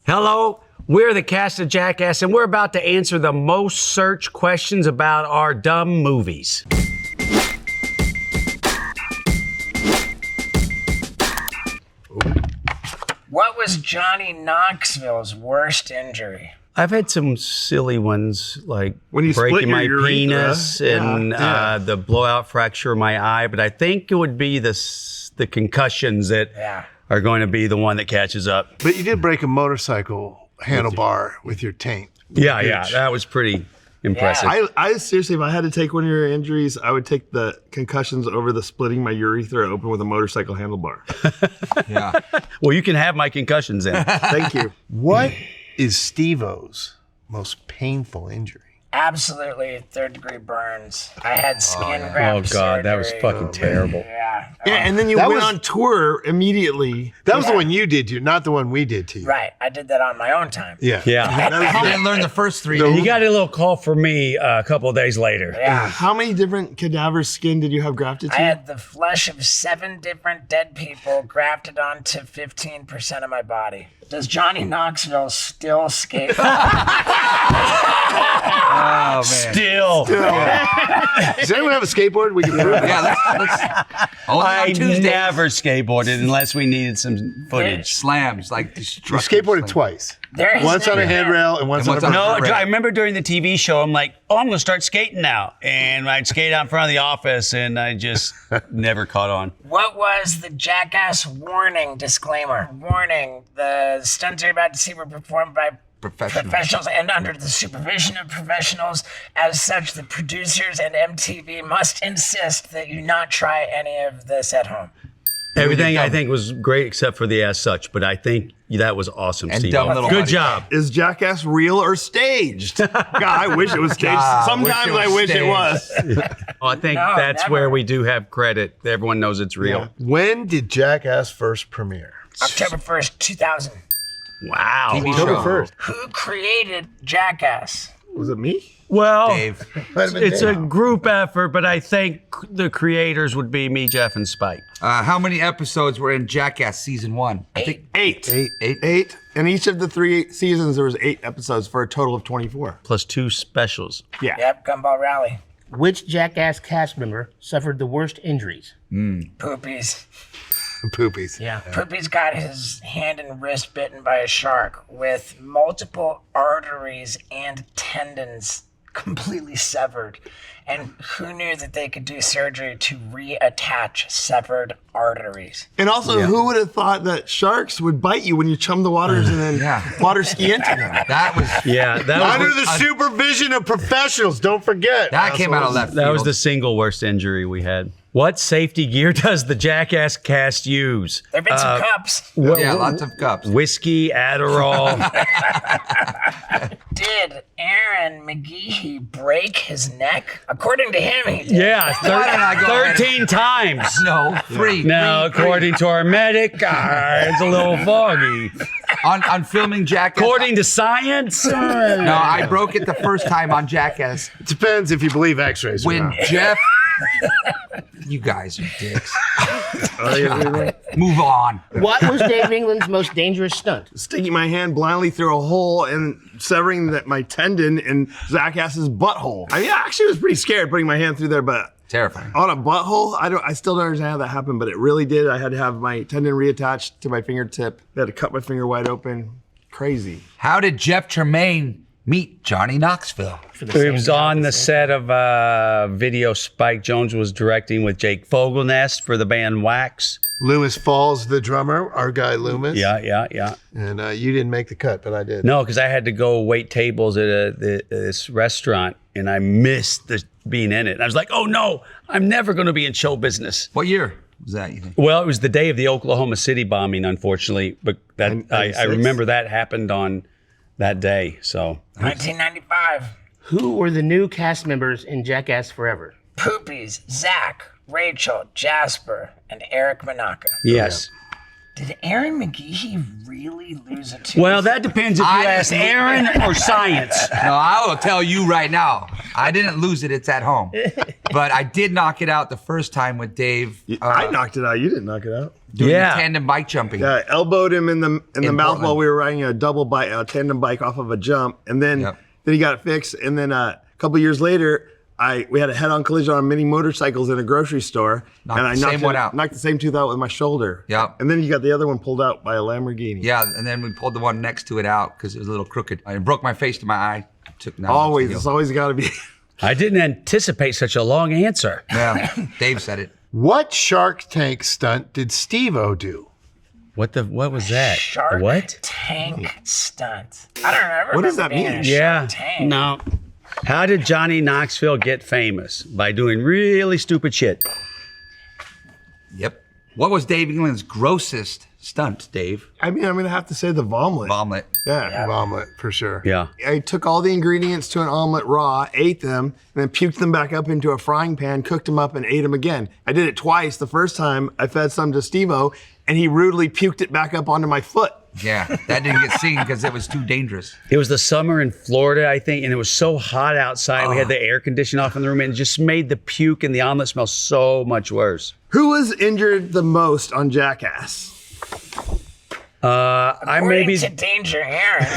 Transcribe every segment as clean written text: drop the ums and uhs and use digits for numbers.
Hello, we're the cast of Jackass, and we're about to answer the most searched questions about our dumb movies. What was Johnny Knoxville's worst injury? I've had some silly ones, like when you breaking my urethra. penis and the blowout fracture of my eye, but I think it would be the concussions that are going to be the one that catches up. But you did break a motorcycle handlebar with your taint. Yeah, that was pretty impressive. I seriously, if I had to take one of your injuries, I would take the concussions over the splitting my urethra open with a motorcycle handlebar. Yeah. Well, you can have my concussions then. Thank you. What is Steve-O's most painful injury? Absolutely, third-degree burns. I had skin graft Oh, God, that was surgery. fucking terrible. Yeah. And then you went on tour immediately. That was the one you did to, not the one we did to you. Right. I did that on my own time. Yeah. You didn't learn the first three. You got a little call from me a couple of days later. Yeah. How many different cadaver skin did you have grafted to? I had the flesh of 7 different dead people grafted onto 15% of my body. Does Johnny Knoxville still skate? Oh, man. Still. Does anyone have a skateboard? We can prove it. Yeah, let's only I on Tuesdays. never skateboarded unless we needed some footage. Slams, like You destructive skateboarded slams. twice. There has Once on a never been- handrail and once on a once on a- No, Right. I remember during the TV show, I'm like, oh, I'm going to start skating now. And I'd skate out in front of the office, and I just never caught on. What was the Jackass warning disclaimer? Warning, the stunts you're about to see were performed by professionals and under the supervision of professionals. As such, the producers and MTV must insist that you not try any of this at home. Everything I think was great except for the as such, but I think that was awesome, And Steve. dumb little Good buddy. job. Is Jackass real or staged? God, I wish it was staged. Sometimes I wish it was. I think No, that's never. where we do have credit. Everyone knows it's real. When did Jackass first premiere? October 1st, 2000. Wow. TV October show. 1st. Who created Jackass? Was it me? Well, Dave. Might have been it's a Dave. group effort, but I think the creators would be me, Jeff, and Spike. How many episodes were in Jackass season 1? I think 8. Eight. 8. In each of the 3 seasons, there was 8 episodes for a total of 24. Plus 2 specials. Yeah. Yep, Gumball Rally. Which Jackass cast member suffered the worst injuries? Poopies. Poopies. Yeah. Poopy's got his hand and wrist bitten by a shark with multiple arteries and tendons completely severed. And who knew that they could do surgery to reattach severed arteries? And also, who would have thought that sharks would bite you when you chum the waters and then water ski into them? that was Yeah, that was Under the supervision of professionals, don't forget. that came out of left field. That was the single worst injury we had. What safety gear does the Jackass cast use? There have been some cups. Yeah, lots of cups. Whiskey, Adderall. Did Aaron McGehee break his neck? According to him, he did. Yeah, Why don't I go ahead? 13 times. No, 3. Now, according to our medic, it's a little foggy. On filming Jackass. According to science, No, I broke it the first time on Jackass. It depends if you believe x-rays or When not. Jeff... You guys are dicks. Move on. What was Dave England's most dangerous stunt? Sticking my hand blindly through a hole and severing my tendon in Jackass's butthole. I mean, I actually was pretty scared putting my hand through there, but Terrifying. on a butthole, I still don't understand how that happened, but it really did. I had to have my tendon reattached to my fingertip. They had to cut my finger wide open. Crazy. How did Jeff Tremaine meet Johnny Knoxville? it was on the set of a video Spike Jones was directing with Jake Fogelnest for the band Wax. Loomis Falls, the drummer, our guy Loomis. Yeah. And you didn't make the cut, but I did. No, because I had to go wait tables at this restaurant, and I missed being in it. And I was like, oh no, I'm never going to be in show business. What year was that, you think? Well, it was the day of the Oklahoma City bombing, unfortunately, but that I remember that happened on that day. So 1995. Who were the new cast members in Jackass Forever? Poopies, Zach, Rachel, Jasper, and Eric Manaka. yes, Did Aaron McGehee really lose a tooth? Well, that depends if you ask Aaron or science. No, I will tell you right now. I didn't lose it. It's at home. But I did knock it out the first time with Dave. I knocked it out. You didn't knock it out. Doing Yeah. the tandem bike jumping. Yeah, I elbowed him in the mouth Portland. while we were riding a tandem bike off of a jump, and then he got it fixed. And then a couple years later, we had a head-on collision on mini motorcycles in a grocery store, Knocked and I the same one out. knocked the same tooth out with my shoulder. Yep. And then you got the other one pulled out by a Lamborghini. Yeah, and then we pulled the one next to it out because it was a little crooked. I broke my face to my eye. Took 9 months to Always, heal. it's always got to be. I didn't anticipate such a long answer. Yeah, Dave said it. What Shark Tank stunt did Steve-O do? What was that? Shark What? Tank stunt. I don't know. What does that being in mean? a Yeah. Shark Tank. No. How did Johnny Knoxville get famous? By doing really stupid shit. Yep. What was Dave England's grossest stunt, Dave? I mean, I'm going to have to say the omelet. Omelet. Yeah. Omelet, for sure. Yeah. I took all the ingredients to an omelet raw, ate them, and then puked them back up into a frying pan, cooked them up, and ate them again. I did it twice. The first time, I fed some to Steve-O, and he rudely puked it back up onto my foot. Yeah, that didn't get seen because it was too dangerous. It was the summer in Florida, I think, and it was so hot outside. We had the air conditioning off in the room, and it just made the puke and the omelet smell so much worse. Who was injured the most on Jackass? I According maybe to Danger Aaron.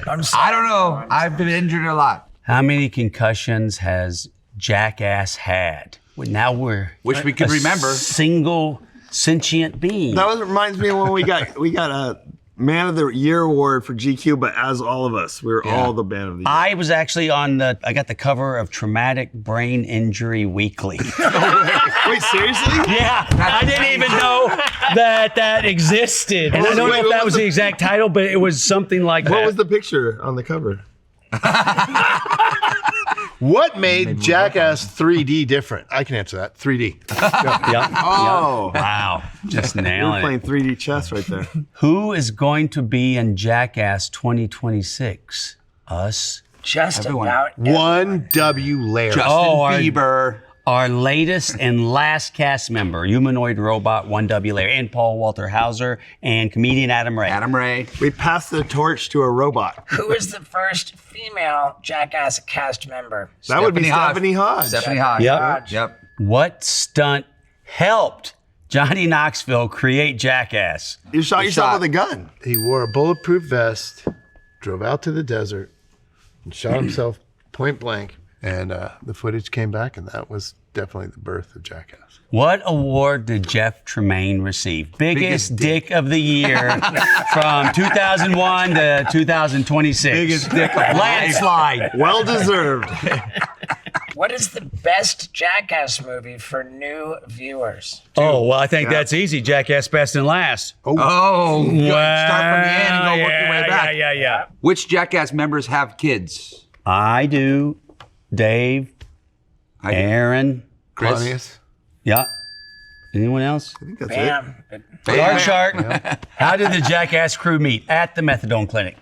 I'm sorry. I don't know. I've been injured a lot. how many concussions has Jackass had? Well, now we're Wish we could a remember. single sentient being. Reminds me of when we got a Man of the Year award for GQ, but as all of us, we were all the Man of the Year. I was actually I got the cover of Traumatic Brain Injury Weekly. Wait, seriously? Yeah, I didn't even know that existed. And I don't know if that was the exact title, but it was something like that. What was the picture on the cover? What made Jackass 3D different? I can answer that. 3D. Yeah. Oh. Wow. Just We're nailing playing it. 3D chess right there. Who is going to be in Jackass 2026? Us? Just Everyone. about. 1W Lair. Justin our- Bieber. Our latest and last cast member, humanoid robot 1W Lair, and Paul Walter Hauser, and comedian Adam Ray. Adam Ray. We passed the torch to a robot. Who was the first female Jackass cast member? That would be Stephanie Stephanie Hodge. Stephanie Hodge. Yep. Yep. What stunt helped Johnny Knoxville create Jackass? You shot yourself shot. with a gun. He wore a bulletproof vest, drove out to the desert, and shot himself point blank. And the footage came back, and that was definitely the birth of Jackass. What award did Jeff Tremaine receive? Biggest dick of the year from 2001 to 2026. Biggest dick of life. Landslide. Well deserved. What is the best Jackass movie for new viewers? Oh, well, I think that's easy. Jackass Best and Last. Oh, good. Start from the end and go work your way back. Yeah. Which Jackass members have kids? I do. Dave, I do. Aaron. Chris. Claudius? Yeah. Anyone else? I think that's it. Bam. Card Shark. How did the Jackass crew meet? At the methadone clinic.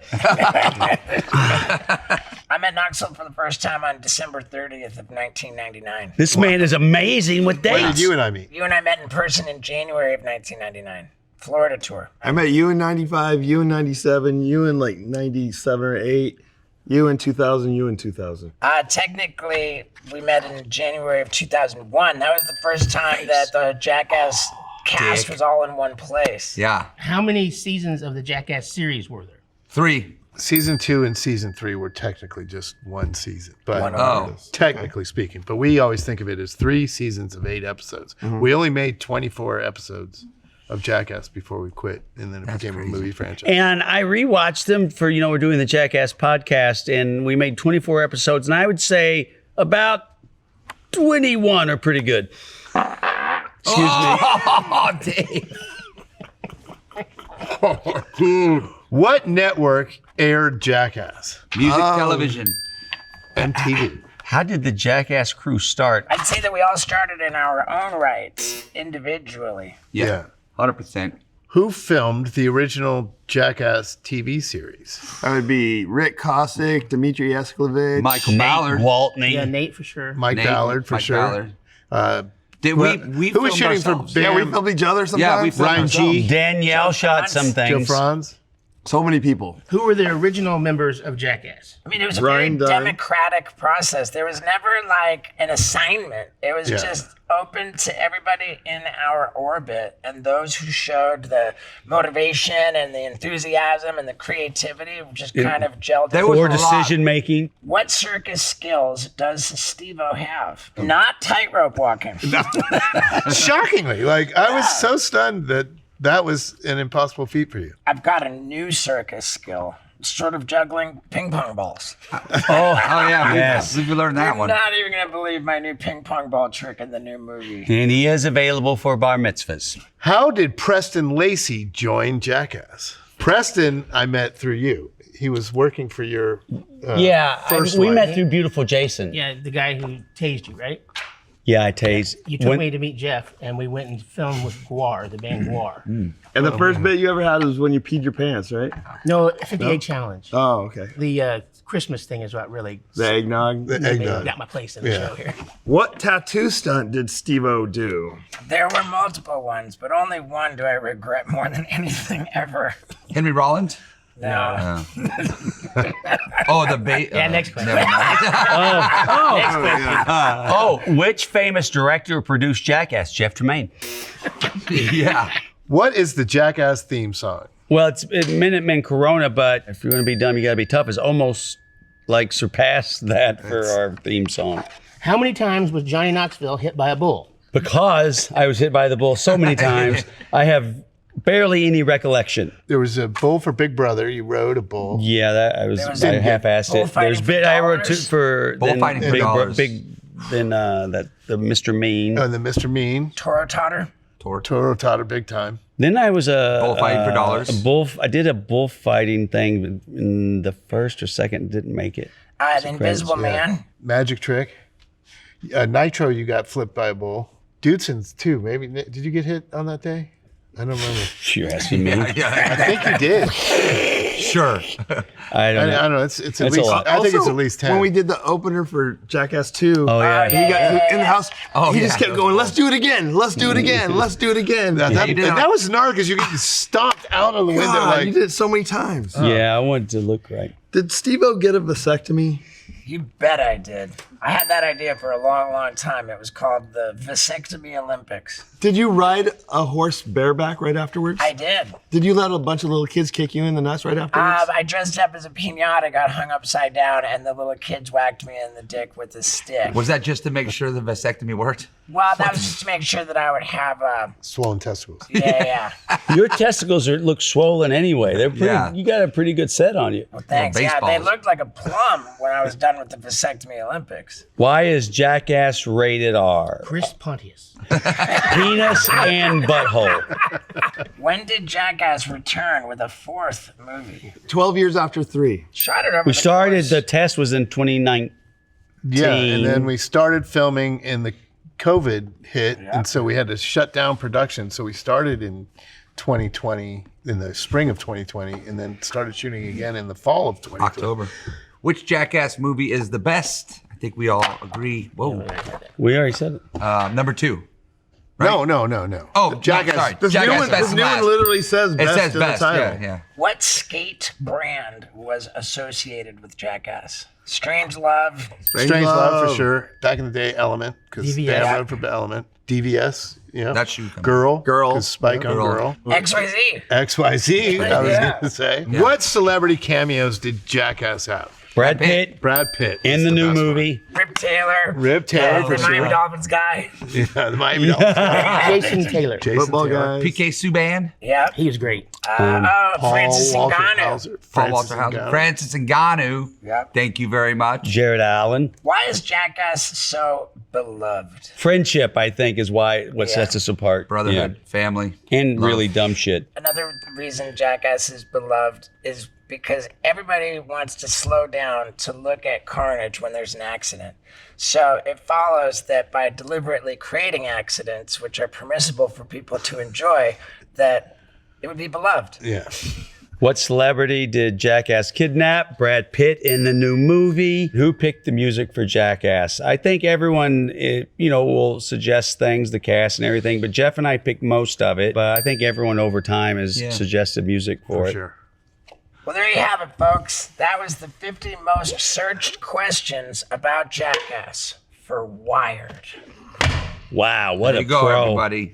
I met Knoxville for the first time on December 30th of 1999. This man is amazing with Where dates. did you and I meet? You and I met in person in January of 1999. Florida tour. I met you in 95, you in 97, you in like 97 or 8, you in 2000, you in 2000. Technically, we met in January of 2001. That was the first time that the Jackass cast was all in one place. Yeah. How many seasons of the Jackass series were there? 3. Season 2 and Season 3 were technically just one season. But Oh. technically speaking. But we always think of it as 3 seasons of 8 episodes. We only made 24 episodes of Jackass before we quit, and then it became a movie franchise. And I rewatched them for, we're doing the Jackass podcast, and we made 24 episodes, and I would say about 21 are pretty good. Excuse me. Oh, Dave. What network aired Jackass? Music, television. MTV. How did the Jackass crew start? I'd say that we all started in our own rights, individually. Yeah. 100%. Who filmed the original Jackass TV series? That would be Rick Kosick, Dmitry Esclovich. Michael Nate Ballard. Waltney. Yeah, Nate for sure. Mike Nate, Ballard, for Mike sure. Ballard. Did we Who was filmed shooting for ourselves. Yeah, we Bam? filmed each other sometimes. Yeah, we filmed Ryan G. Danielle shot some Joe things. Franz. So many people. Who were the original members of Jackass? I mean, it was a Brian very Dunn. democratic process. There was never like an assignment. It was just open to everybody in our orbit, and those who showed the motivation and the enthusiasm and the creativity just kind of gelled. There was Poor a lot. decision making. What circus skills does Steve-O have? Not tightrope walking. Shockingly, like I was so stunned that was an impossible feat for you. I've got a new circus skill. Sort of juggling ping pong balls. Oh yeah, Yes. we learned that I'm one. not even gonna believe my new ping pong ball trick in the new movie. And he is available for bar mitzvahs. How did Preston Lacey join Jackass? Preston, I met through you. He was working for your first we wife. met through Beautiful Jason. Yeah, the guy who tased you, right? Yeah, I tased. You took When- me to meet Jeff, and we went and filmed with Guar, the band Guar. And the first bit you ever had was when you peed your pants, right? No, 58 challenge. Oh, okay. The Christmas thing is what really The eggnog. got my place in the show here. What tattoo stunt did Steve-O do? There were multiple ones, but only one do I regret more than anything ever. Henry Rollins. No. Oh, the bait. Yeah, next question. Never mind. Next question. Oh, which famous director produced Jackass? Jeff Tremaine. Yeah. What is the Jackass theme song? Well, it's Minutemen Corona, but if you're going to be dumb, you got to be tough. It's almost like surpassed that for our theme song. How many times was Johnny Knoxville hit by a bull? Because I was hit by the bull so many times, I have barely any recollection. There was a bull for Big Brother. You rode a bull. Yeah, that I was I half-assed it. bullfighting There's for bit I wrote dollars? for Bullfighting for big, dollars. then the Mr. Mean. And the Mr. Mean, Toro Totter. Toro Totter, big time. Then I was Bullfighting for dollars. I did a bullfighting thing in the first or second. Didn't make it. The Invisible Man. Magic Trick. Nitro, you got flipped by a bull. Dudeson's too. Maybe did you get hit on that day? I don't remember. You're asking me. I think you did. Sure. I I don't know. don't know. It's at That's a least. lot. I think it's Also, at least 10. When we did the opener for Jackass 2, Oh yeah. he got in the house. Oh, he just yeah. kept going, let's do it again. Let's do it again. Let's do it again. that, you did and it. that was gnarly because you're getting stomped out of the window. God, you Like, did it so many times. Yeah, I wanted to look right. Did Steve-O get a vasectomy? You bet I did. I had that idea for a long, long time. It was called the Vasectomy Olympics. Did you ride a horse bareback right afterwards? I did. Did you let a bunch of little kids kick you in the nuts right afterwards? I dressed up as a piñata, got hung upside down, and the little kids whacked me in the dick with a stick. Was that just to make sure the vasectomy worked? Well, that was just to make sure that I would have swollen testicles. yeah. Your testicles look swollen anyway. They're pretty. Yeah. You got a pretty good set on you. Thanks. Yeah, they baseballs. looked like a plum when I was done with the Vasectomy Olympics. Why is Jackass rated R? Chris Pontius. Penis and butthole. When did Jackass return with a fourth movie? 12 years after 3. Shot it over We the started. course. The test was in 2019. Yeah, and then we started filming and the COVID hit, and so we had to shut down production. So we started in 2020, in the spring of 2020, and then started shooting again in the fall of 2020. October. Which Jackass movie is the best? I think we all agree. Whoa. We already said it. Number 2. No. Oh, Jackass. Sorry. This new Jackass one, best this new one last. literally says It best says in best. the title. Yeah. What skate brand was associated with Jackass? Strange Love. Strange Love for sure. Back in the day, Element, because DVS. Dan rode for Element. DVS, yeah. That shoe company. Girl. Girl. 'Cause Spike on Girl. Girl. XYZ. XYZ, I was Yeah. going to say. What celebrity cameos did Jackass have? Brad Pitt Brad Pitt. in is the new best one. movie. Rip Taylor. Rip Taylor for The Miami sure. Dolphins guy. Yeah, the Miami Dolphins. Jason Taylor. Jason Football Taylor. guys. PK Subban. Yep. He was great. Francis Walter Ngannou. Hauser. Paul Francis Walter Hauser. Ngannou. Francis Ngannou. Yep. Thank you very much. Jared Allen. Why is Jackass so beloved? Friendship, I think, is what sets us apart. Brotherhood, family. Yeah. And love. really dumb shit. Another reason Jackass is beloved is because everybody wants to slow down to look at carnage when there's an accident. So it follows that by deliberately creating accidents, which are permissible for people to enjoy, that it would be beloved. Yeah. What celebrity did Jackass kidnap? Brad Pitt in the new movie. Who picked the music for Jackass? I think everyone, will suggest things, the cast and everything, but Jeff and I picked most of it. But I think everyone over time has suggested music for it. Sure. Well, there you have it, folks. That was the 50 most searched questions about Jackass for Wired. Wow, what There a you go, pro. everybody.